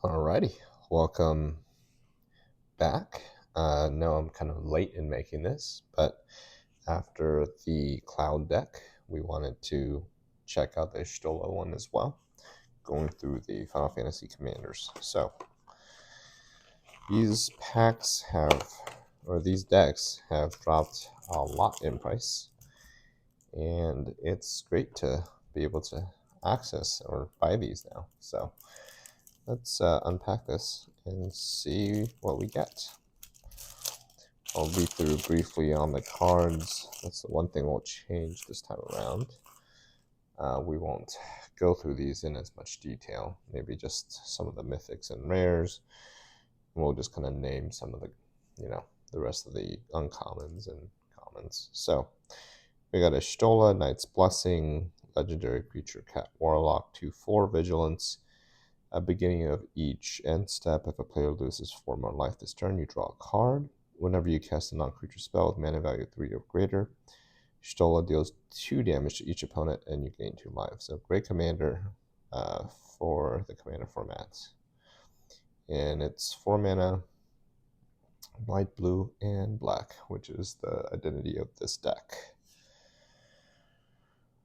Alrighty, welcome back. No, I'm kind of late in making this, but after the cloud deck, we wanted to check out the Stola one as well, going through the Final Fantasy Commanders. So these packs have, or these decks have dropped a lot in price, and it's great to be able to access or buy these now. So let's unpack this and see what we get. I'll read through briefly on the cards. That's the one thing we'll change this time around. We won't go through these in as much detail. Maybe just some of the mythics and rares. We'll just kind of name some of the, the rest of the uncommons and commons. So we got a Stola, Knight's Blessing, legendary creature, Cat Warlock, 2/4 vigilance. At beginning of each end step, if a player loses 4 more life this turn, you draw a card. Whenever you cast a non-creature spell with mana value 3 or greater, Stola deals 2 damage to each opponent and you gain 2 life. So great commander for the commander format. And it's 4 mana, white, blue, and black, which is the identity of this deck.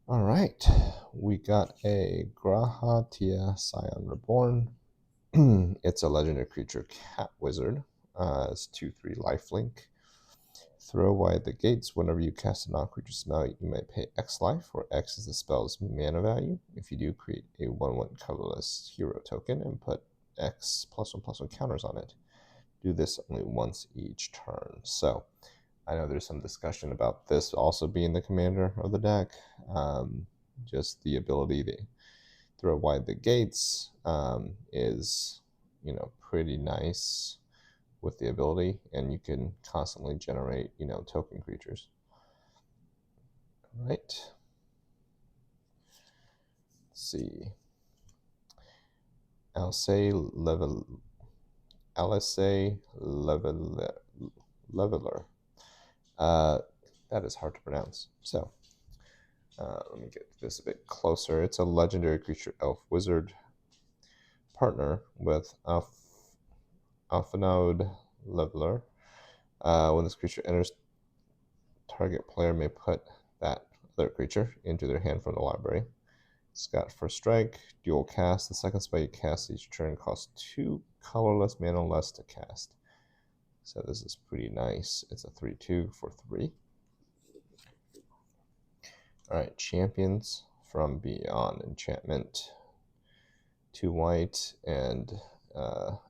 Alright, we got a Grahatia Scion Reborn. It's a legendary creature, Cat Wizard. It's 2/3 lifelink. Throw wide the gates. Whenever you cast a non-creature spell, you may pay X life, where X is the spell's mana value. If you do, create a 1/1 colorless hero token and put X +1/+1 counters on it. Do this only once each turn. So I know there's some discussion about this also being the commander of the deck. Just the ability to throw wide the gates is, pretty nice with the ability, and you can constantly generate, token creatures. All right. Let's see. LSA Leveler. That is hard to pronounce. So let me get this a bit closer. It's a legendary creature, elf wizard, partner with Alphanode Leveler. When this creature enters, target player may put that other creature into their hand from the library. It's got first strike, dual cast. The second spell you cast each turn costs 2 colorless mana less to cast. So this is pretty nice. It's a 3/2 for 3. Alright, Champions from Beyond Enchantment. 2 white and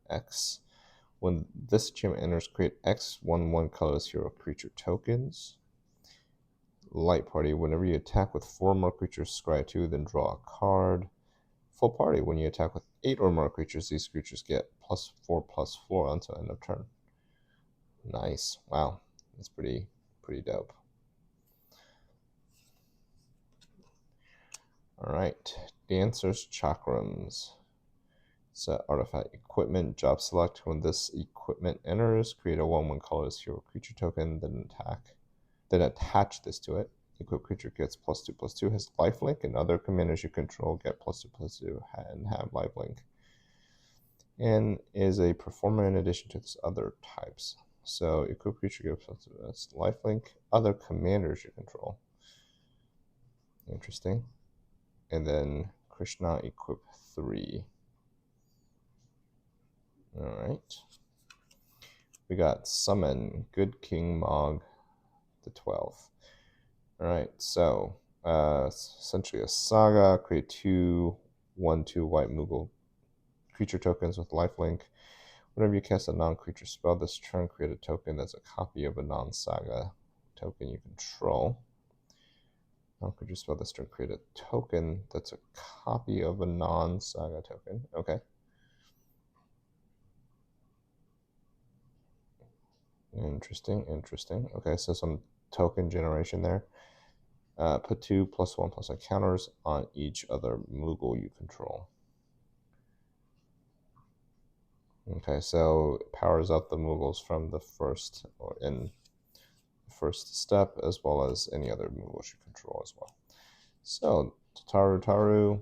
X. When this enchantment enters, create X 1/1 colorless hero creature tokens. Light Party. Whenever you attack with 4 more creatures, scry 2, then draw a card. Full Party. When you attack with 8 or more creatures, these creatures get +4/+4 until end of turn. Nice. Wow. That's pretty dope. Alright. Dancer's Chakrams. It's an artifact equipment. Job select. When this equipment enters, create a 1/1 colorless hero creature token, then attach this to it. Equipped creature gets +2/+2, has lifelink, and other commanders you control get +2/+2 and have lifelink. And is a performer in addition to its other types. So equipped creature gets +2/+2 lifelink, other commanders you control. Interesting. And then Krishna equip 3. Alright. We got Summon, Good King Mog the 12th. Alright, so essentially a saga. Create 2 1/2 white Moogle creature tokens with lifelink. Whenever you cast a non-creature spell this turn, create a token that's a copy of a non-saga token you control. Non-creature spell this turn, create a token that's a copy of a non-saga token. Okay. Interesting. Okay, so some token generation there. Put 2 +1/+1 counters on each other Moogle you control. Okay, so it powers up the Moogles from the first step, as well as any other Moogles you control as well. So Taru,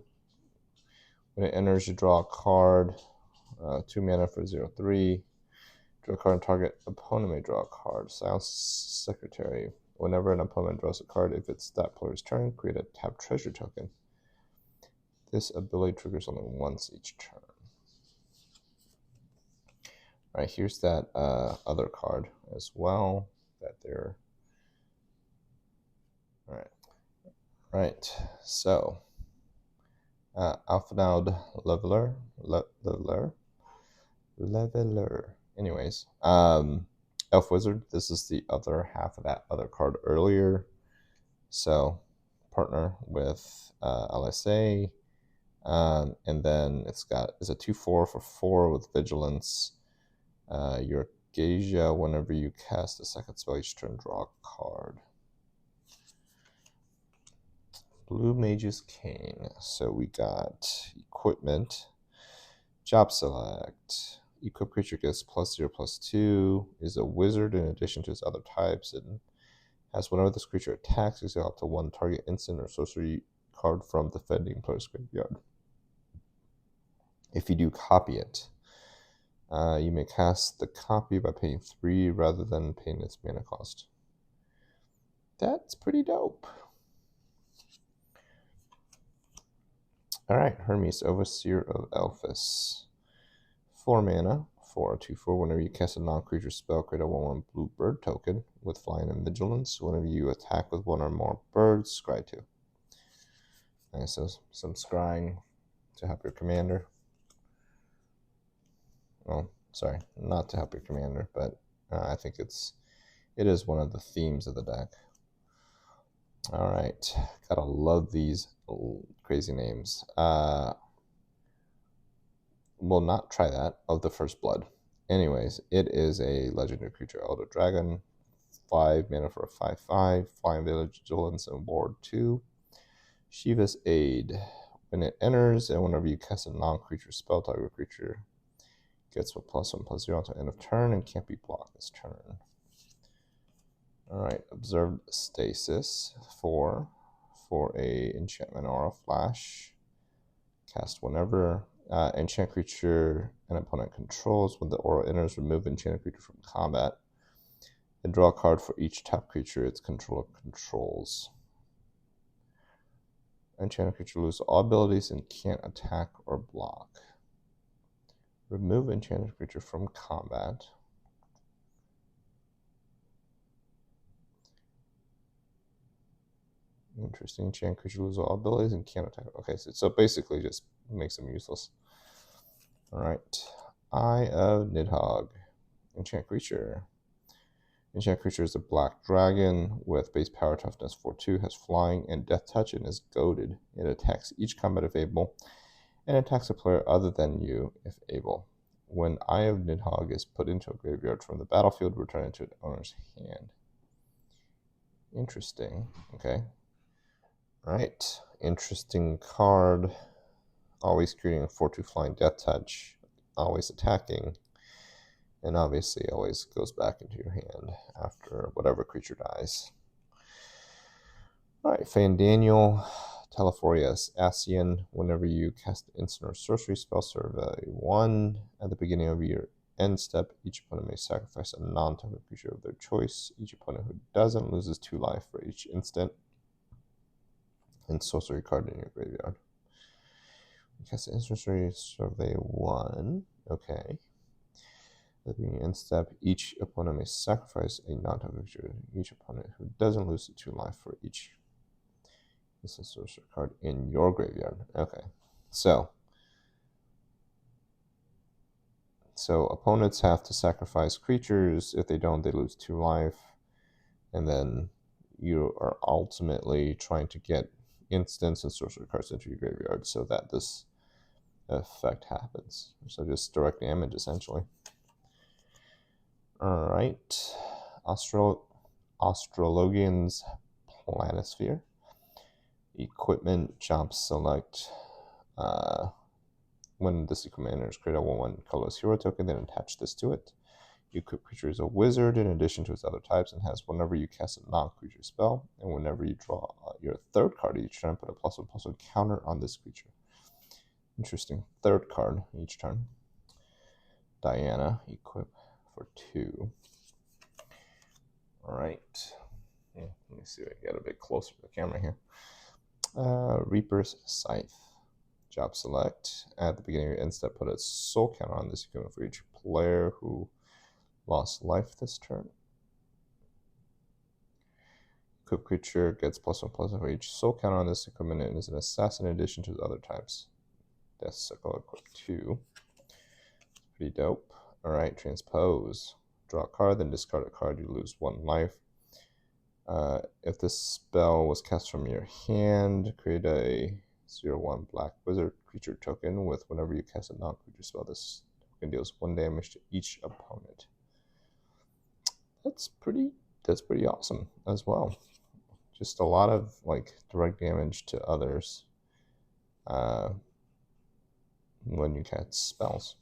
when it enters, you draw a card. 2 mana for 0/3. Draw a card and target opponent may draw a card. Silence Secretary. Whenever an opponent draws a card, if it's that player's turn, create a tapped treasure token. This ability triggers only once each turn. All right, here's that other card as well that they're. All right, so Alphanaud Leveler. Anyways, Elf Wizard. This is the other half of that other card earlier. So partner with LSA, and then it's a 2/4 for 4 with Vigilance. Your Geisha, whenever you cast a second spell each turn, draw a card. Blue Mage's Cane. So we got equipment, job select. Equip creature gets +0/+2. Is a wizard in addition to its other types, and has whenever this creature attacks, exile up to 1 target instant or sorcery card from defending player's graveyard. If you do copy it, you may cast the copy by paying 3 rather than paying its mana cost. That's pretty dope. Alright, Hermes, Overseer of Elphis. 4 mana for a 2/4. Whenever you cast a non-creature spell, create a 1/1 blue bird token with flying and vigilance. Whenever you attack with 1 or more birds, scry 2. Okay, so some scrying to help your commander. Well, sorry, not to help your commander, but I think it is one of the themes of the deck. All right, gotta love these crazy names. Will not try that. Of the First Blood. Anyways, it is a legendary creature, Elder Dragon, 5 mana for a 5/5, flying vigilance and ward 2. Shiva's Aid. When it enters, and whenever you cast a non-creature spell, target creature gets +1/+0 until end of turn and can't be blocked this turn. Alright, Observed Stasis for a enchantment aura flash. Cast whenever. Enchant creature an opponent controls. When the aura enters, remove enchanted creature from combat. And draw a card for each top creature its controller controls. Enchanted creature loses all abilities and can't attack or block. Remove enchanted creature from combat. Interesting. Enchanted creature loses all abilities and can't attack. Okay, so basically just makes them useless. Alright. Eye of Nidhogg. Enchant creature. Enchant creature is a black dragon with base power toughness 4/2, has flying and death touch, and is goaded. It attacks each combat if able, and attacks a player other than you if able. When Eye of Nidhogg is put into a graveyard from the battlefield, return it to its owner's hand. Interesting. Okay. Right. Interesting card. Always creating a 4/2 flying death touch. Always attacking. And obviously always goes back into your hand after whatever creature dies. Alright, Fandaniel, Teleforius, Ascian. Whenever you cast an instant or sorcery spell, serve a 1 at the beginning of your end step. Each opponent may sacrifice a non-token creature of their choice. Each opponent who doesn't loses 2 life for each instant and sorcery card in your graveyard. You cast an instant sorcery, serve a 1. Okay. At the beginning of end step, each opponent may sacrifice a non-token creature. Each opponent who doesn't lose 2 life for each instant sorcery card in your graveyard. Okay, so opponents have to sacrifice creatures. If they don't, they lose 2 life, and then you are ultimately trying to get instants and sorcery cards into your graveyard so that this effect happens. So just direct damage, essentially. Alright, Astrologian's Planisphere. Equipment, job select. When this commander is create a 1/1 colorless hero token, then attach this to it. Equip creature is a wizard in addition to its other types, and has whenever you cast a non-creature spell, and whenever you draw your 3rd card each turn, put a +1/+1 counter on this creature. Interesting. 3rd card each turn. Diana, equip for 2. All right. Yeah, let me see if I can get a bit closer to the camera here. Reaper's Scythe. Job select. At the beginning of your end step, put a soul counter on this equipment for each player who lost life this turn. Equip creature gets +1/+1 for each soul counter on this equipment and is an assassin in addition to the other types. Death Sickle, equip 2. Pretty dope. Alright, transpose. Draw a card, then discard a card, you lose 1 life. If this spell was cast from your hand, create a 0/1 black wizard creature token with whenever you cast a non-creature spell, this token deals 1 damage to each opponent. That's pretty awesome as well. Just a lot of like direct damage to others when you cast spells.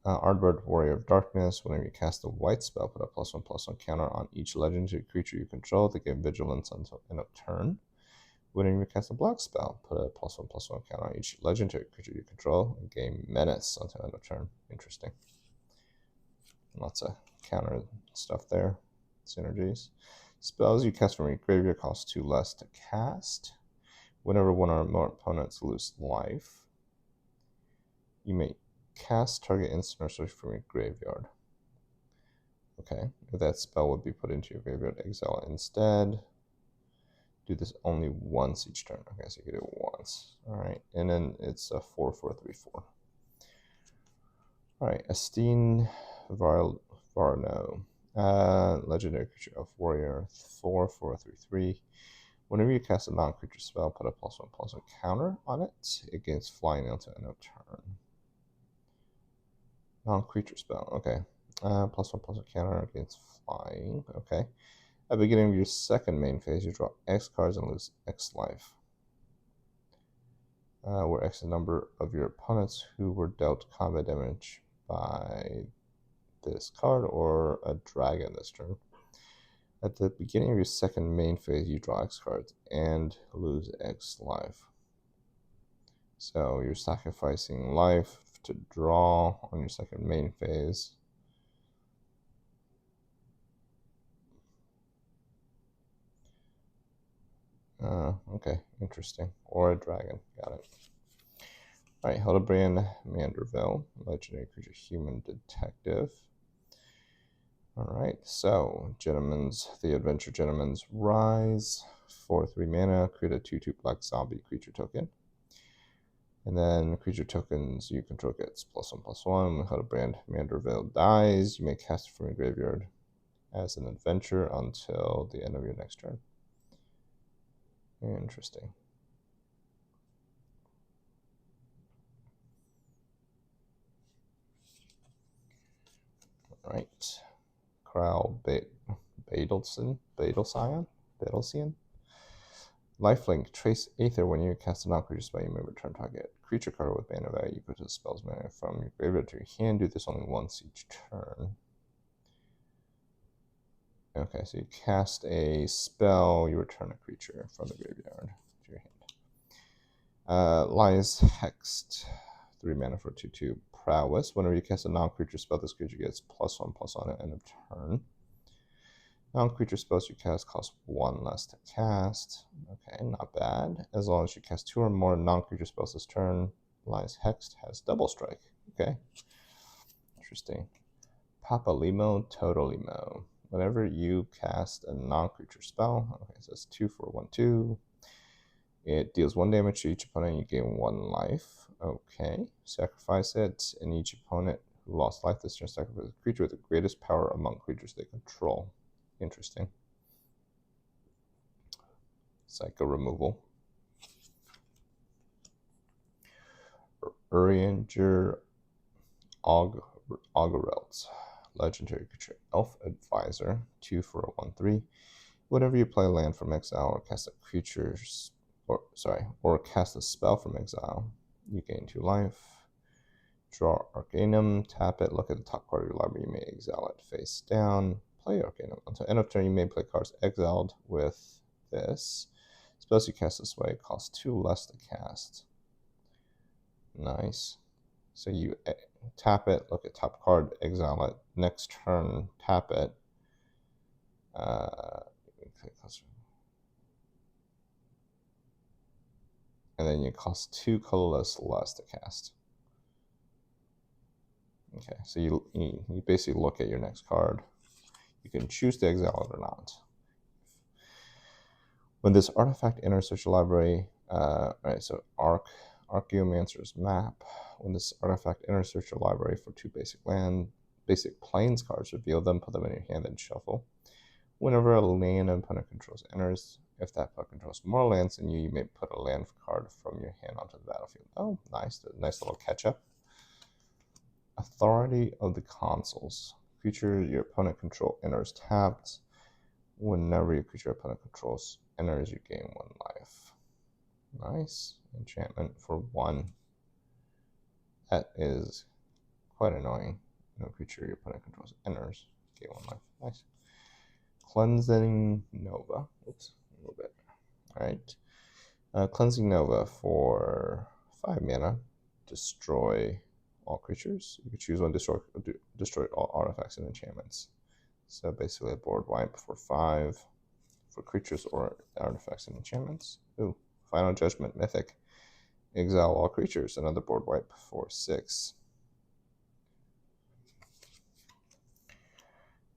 Ardbird, Warrior of Darkness. Whenever you cast a white spell, put a +1/+1 counter on each legendary creature you control to gain vigilance until end of turn. Whenever you cast a black spell, put a +1/+1 counter on each legendary creature you control and gain menace until end of turn. Interesting. Lots of counter stuff there. Synergies. Spells you cast from your graveyard cost 2 less to cast. Whenever one or more opponents lose life, you may cast target instant or sorcery from your graveyard. Okay, if that spell would be put into your graveyard, exile it instead. Do this only once each turn. Okay, so you can do it once. Alright, and then it's a 4/4/3/4. Alright, Esteen Varno. Legendary creature of warrior, 4/4/3/3. Whenever you cast a non-creature spell, put a +1/+1 counter on it against flying until end of turn. Non-creature spell, okay. +1/+1 counter against flying, okay. At the beginning of your second main phase, you draw X cards and lose X life. Where X is the number of your opponents who were dealt combat damage by this card or a dragon this turn. At the beginning of your second main phase, you draw X cards and lose X life. So you're sacrificing life to draw on your second main phase. Okay, interesting. Or a dragon, got it. Alright, Hildebrand Manderville, legendary creature, human detective. Alright, so the Adventure Gentleman's Rise, 4/3 mana, create a 2/2 black zombie creature token. And then creature tokens you control gets +1/+1. When Hildebrand Manderville dies, you may cast it from your graveyard as an adventure until the end of your next turn. Interesting. Right. Kral Badelsian. Lifelink, trace Aether. When you cast a non-creature spell, you may return target creature card with mana value equal to the spell's mana from your graveyard to your hand. Do this only once each turn. Okay, so you cast a spell, you return a creature from the graveyard to your hand. Lies Hexed, 3 mana for 2/2 Prowess. Whenever you cast a non-creature spell, this creature gets +1/+1 at end of turn. Non-creature spells you cast cost 1 less to cast. Okay, not bad. As long as you cast 2 or more non-creature spells this turn, Lies Hexed has double strike. Okay, interesting. Papalimo Totolimo. Whenever you cast a non-creature spell, okay, so it's 2/4/1/2. It deals 1 damage to each opponent, you gain 1 life. Okay, sacrifice it, and each opponent who lost life this turn sacrifices a creature with the greatest power among creatures they control. Interesting. Psycho removal. Urianger Augerelt. Legendary creature, Elf Advisor, 2/4/1/3. Whenever you play land from exile or cast or cast a spell from exile, you gain 2 life. Draw Arcanum, tap it, look at the top card of your library, you may exile it face down. Play Arcanum. Until end of turn, you may play cards exiled with this. Spells you cast this way cost 2 less to cast. Nice. So you tap it, look at top card, exile it. Next turn, tap it. And then you cost 2 colorless less to cast. Okay, so you basically look at your next card. You can choose to exile it or not. When this artifact enters search library, right, so Archaeomancer's Map. When this artifact enters search library for 2 basic plains cards, reveal them, put them in your hand, and shuffle. Whenever a land an opponent controls enters, if that opponent controls more lands than you, you may put a land card from your hand onto the battlefield. Oh, nice. A nice little catch-up. Authority of the Consuls. Creature your opponent control enters tapped. Whenever your creature your opponent controls enters, you gain 1 life. Nice. Enchantment for 1. That is quite annoying. No creature your opponent controls enters, gain 1 life. Nice. Cleansing Nova. Oops, a little bit. All right. Cleansing Nova for 5 mana. Destroy all creatures. You can choose one, destroy all artifacts and enchantments. So basically a board wipe for 5 for creatures or artifacts and enchantments. Ooh, Final Judgment Mythic. Exile all creatures. Another board wipe for 6.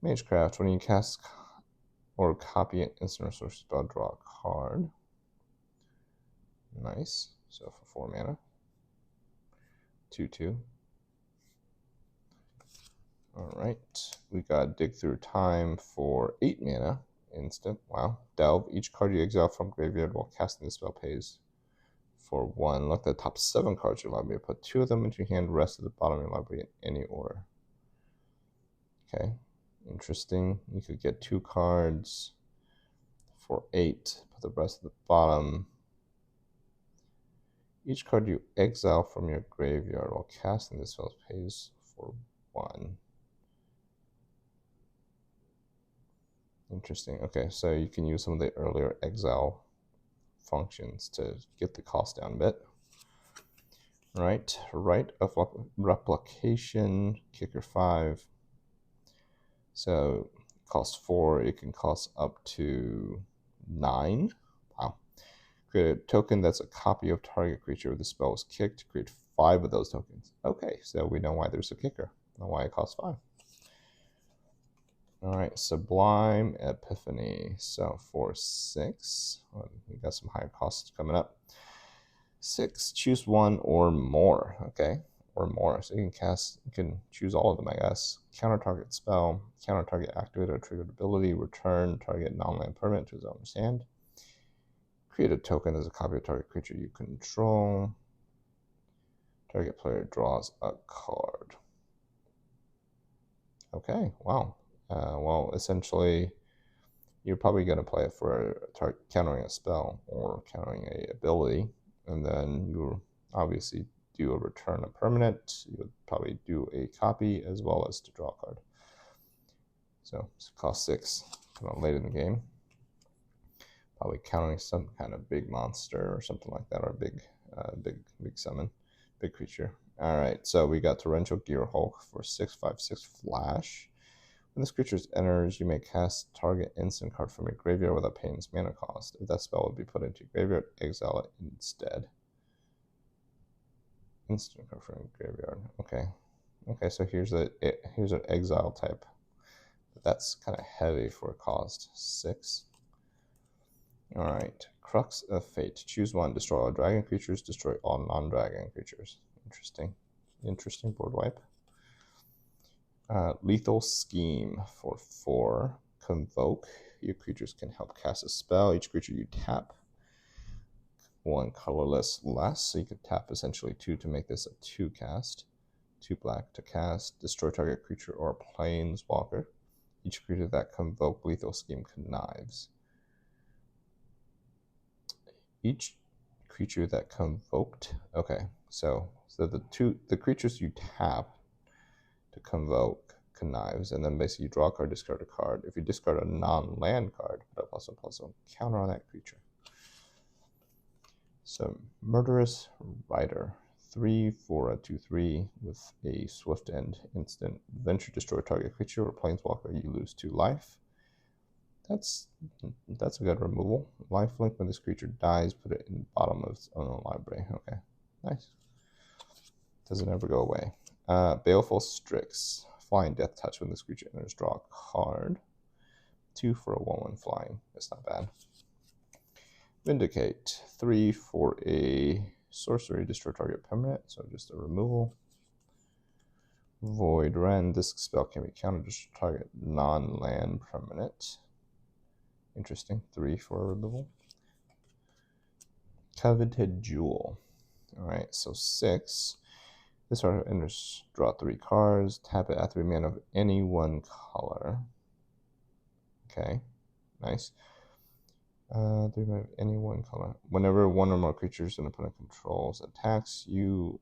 Magecraft. When you cast or copy an instant or sorcery spell, draw a card. Nice. So for 4 mana. 2/2. Alright. We got Dig Through Time for 8 mana. Instant. Wow. Delve. Each card you exile from graveyard while casting the spell pays for 1. Look at the top 7 cards of your library. Put 2 of them into your hand, rest at the bottom of your library in any order. Okay. Interesting. You could get 2 cards for 8. Put the rest at the bottom. Each card you exile from your graveyard while casting this spell pays for 1. Interesting. Okay, so you can use some of the earlier exile functions to get the cost down a bit. Right, Rite of Replication, kicker 5. So cost 4, it can cost up to 9. Wow. Create a token that's a copy of target creature where the spell was kicked. Create 5 of those tokens. Okay, so we know why there's a kicker, and why it costs 5. All right, Sublime Epiphany. So for 6, we got some higher costs coming up. 6, choose 1 or more. Okay, or more. So you can choose all of them, I guess. Counter target spell, counter target activated or triggered ability, return target non-land permanent to his owner's hand. Create a token as a copy of target creature you control. Target player draws a card. Okay, wow. Well, essentially, you're probably going to play it for countering a spell or countering a ability, and then you obviously do a return a permanent. You would probably do a copy as well as to draw a card. So it's cost 6, kind of late in the game. Probably countering some kind of big monster or something like that, or big summon, big creature. All right, so we got Torrential Gearhulk for 6/5/6 flash. When this creature enters, you may cast target instant card from your graveyard without paying its mana cost. If that spell would be put into your graveyard, exile it instead. Instant card from your graveyard. Okay. Okay, so here's an exile type. That's kind of heavy for a cost. 6. Alright. Crux of Fate. Choose 1. Destroy all dragon creatures. Destroy all non-dragon creatures. Interesting board wipe. Lethal Scheme for 4. Convoke. Your creatures can help cast a spell. Each creature you tap, 1 colorless less. So you could tap essentially 2 to make this a 2 cast. 2 black to cast. Destroy target creature or planeswalker. Each creature that convoke Lethal Scheme connives. Each creature that convoked. Okay, so the creatures you tap to convoke connives, and then basically you draw a card, discard a card. If you discard a non-land card, put a +1/+1 counter on that creature. So Murderous Rider, 3 for a 2/3 with a swift end instant. Venture destroy target creature or planeswalker. You lose 2 life. That's a good removal. Lifelink, when this creature dies, put it in the bottom of its own library. Okay, nice. Doesn't ever go away. Baleful Strix. Flying Death Touch. When this creature enters, draw a card. 2 for a 1/1 flying. That's not bad. Vindicate. 3 for a sorcery. Destroy target permanent. So just a removal. Void Rend. This spell can be countered. Destroy target non-land permanent. Interesting. 3 for a removal. Coveted Jewel. Alright, so 6. This card enters, draw 3 cards, tap it at 3 mana of any one color. Okay, nice. 3 mana of any one color. Whenever one or more creatures an opponent controls attacks you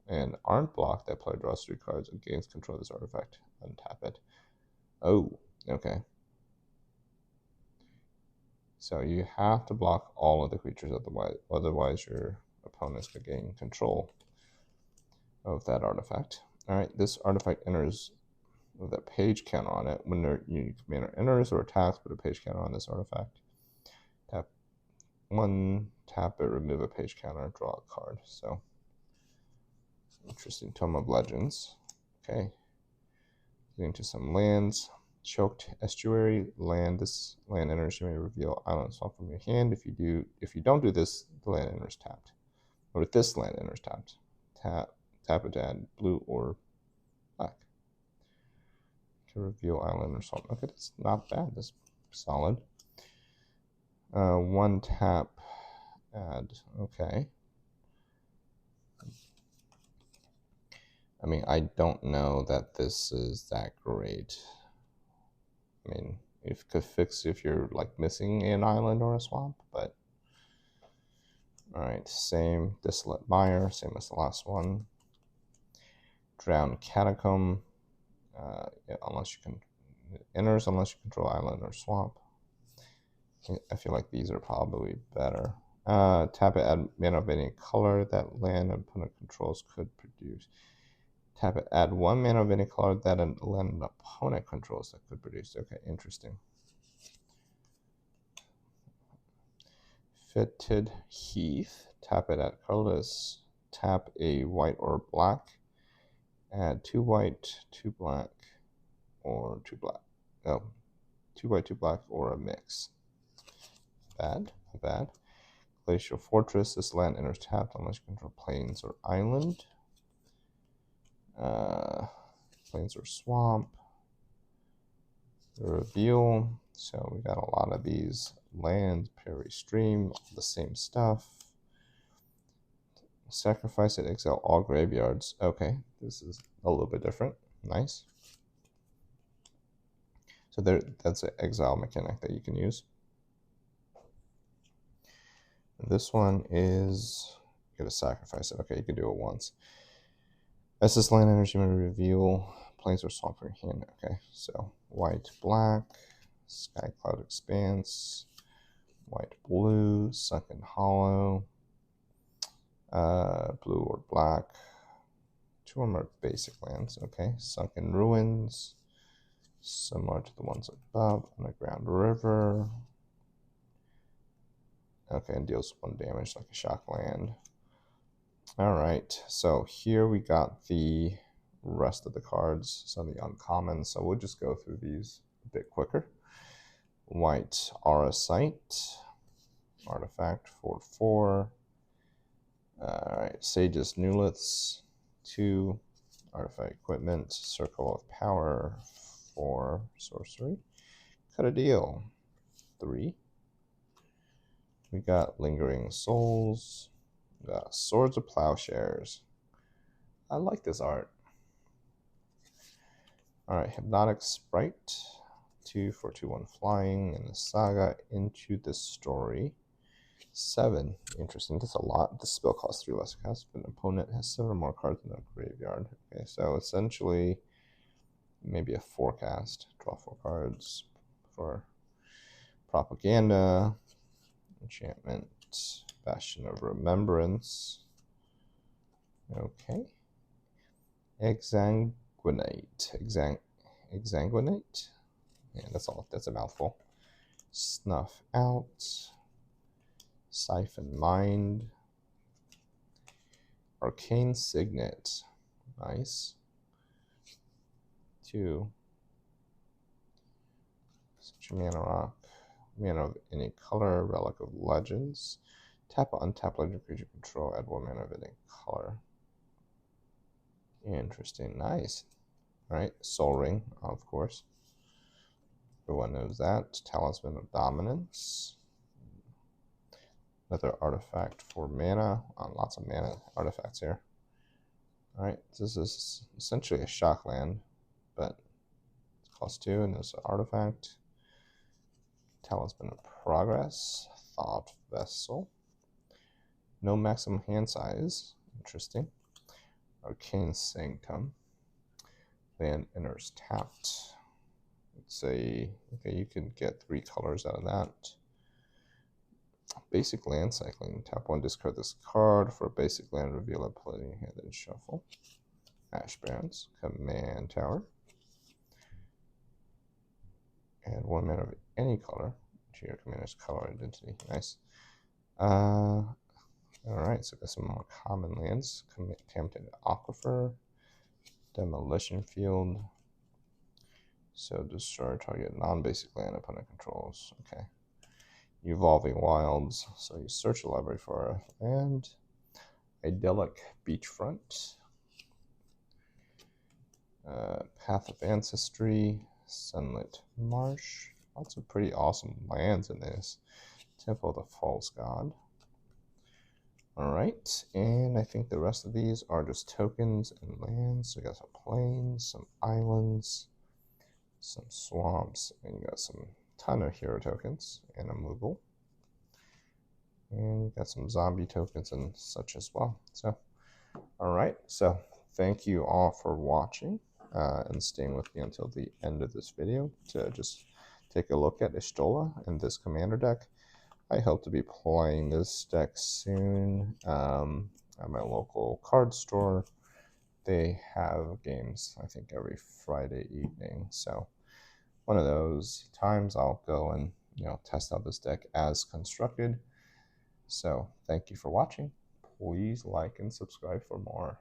and aren't blocked, that player draws 3 cards and gains control of this artifact. Untap it. Oh, okay. So you have to block all of the creatures, otherwise your opponents could gain control of that artifact. Alright, this artifact enters with a page counter on it. When your commander enters or attacks, put a page counter on this artifact. Tap 1, tap it, remove a page counter, draw a card. So, interesting. Tome of Legends. Okay. Getting to some lands. Choked Estuary. This land enters, you may reveal island swamp from your hand. If you don't do this, the land enters tapped. Or if this land enters tapped, tap it to add blue or black. To reveal island or swamp. Okay, that's not bad. That's solid. 1 tap, add. Okay. I mean, I don't know that this is that great. I mean, it could fix if you're like missing an island or a swamp, but alright, same. Desolate Mire, same as the last one. Drowned Catacomb. Yeah, unless you control island or swamp. I feel like these are probably better. Tap it, add mana of any color that land opponent controls could produce. Tap it, add 1 mana of any color that a land opponent controls that could produce. Okay, interesting. Fitted Heath. Tap it, add colorless. Tap a white or black. Add 2 white, 2 black, or 2 black. Oh, 2 white, 2 black, or a mix. Bad, not bad. Glacial Fortress. This land enters tapped unless you control plains or island. Plains or swamp. The reveal. So we got a lot of these lands. Prairie Stream, the same stuff. Sacrifice it, exile all graveyards. Okay, this is a little bit different. Nice. So that's an exile mechanic that you can use. This one is you gotta sacrifice it. Okay, you can do it once. As this land energy may reveal plains or swamp from your hand. Okay, so white, black, Sky Cloud Expanse, white, blue, Sunken Hollow, blue or black, 2 or more basic lands. Okay, Sunken Ruins, similar to the ones above. Underground River. Okay, and deals 1 damage like a shock land. Alright, so here we got the rest of the cards, some of the uncommons, so we'll just go through these a bit quicker. White Arasite, artifact 4/4. Alright, Sage's Newliths, 2. Artifact equipment, Circle of Power, 4. Sorcery. Cut a Deal, 3. We got Lingering Souls. We got Swords of Plowshares. I like this art. Alright, Hypnotic Sprite. 2 for 2/1 flying in the saga Into the Story. 7. Interesting. That's a lot. This spell costs 3 less cast, but an opponent has 7 or more cards in their graveyard. Okay, so essentially maybe a 4 cast. Draw 4 cards for Propaganda, Enchantment, Bastion of Remembrance, Okay. Exsanguinate. Exsanguinate? Yeah, that's all. That's a mouthful. Snuff out. Siphon Mind. Arcane Signet. Nice. 2. Such a mana rock. Mana of any color. Relic of Legends. Tap on tap legend creature control. Add 1 mana of any color. Interesting. Nice. Alright. Soul Ring, of course. Everyone knows that. Talisman of Dominance. Another artifact for mana. Lots of mana artifacts here. Alright, this is essentially a shock land, but it's cost 2 and there's an artifact. Talisman of Progress. Thought Vessel. No maximum hand size. Interesting. Arcane Sanctum. Land enters tapped. Let's say, okay, you can get 3 colors out of that. Basic land cycling. Tap 1, discard this card. For a basic land, reveal it, play in your hand, and shuffle. Ash Barrens. Command Tower. And 1 mana of any color to your commander's color identity. Nice. Alright, so got some more common lands. Contaminated Aquifer. Demolition Field. So destroy target non-basic land opponent controls. Okay. Evolving Wilds. So you search the library for a land. Idyllic Beachfront. Path of Ancestry. Sunlit Marsh. Lots of pretty awesome lands in this. Temple of the False God. Alright, and I think the rest of these are just tokens and lands. So you got some plains, some islands, some swamps, and you got some ton of hero tokens and a Moogle. And you got some zombie tokens and such as well. So, alright, so thank you all for watching and staying with me until the end of this video to just take a look at Y'shtola and this commander deck. I hope to be playing this deck soon at my local card store. They have games, I think, every Friday evening. So one of those times I'll go and test out this deck as constructed. So thank you for watching. Please like and subscribe for more.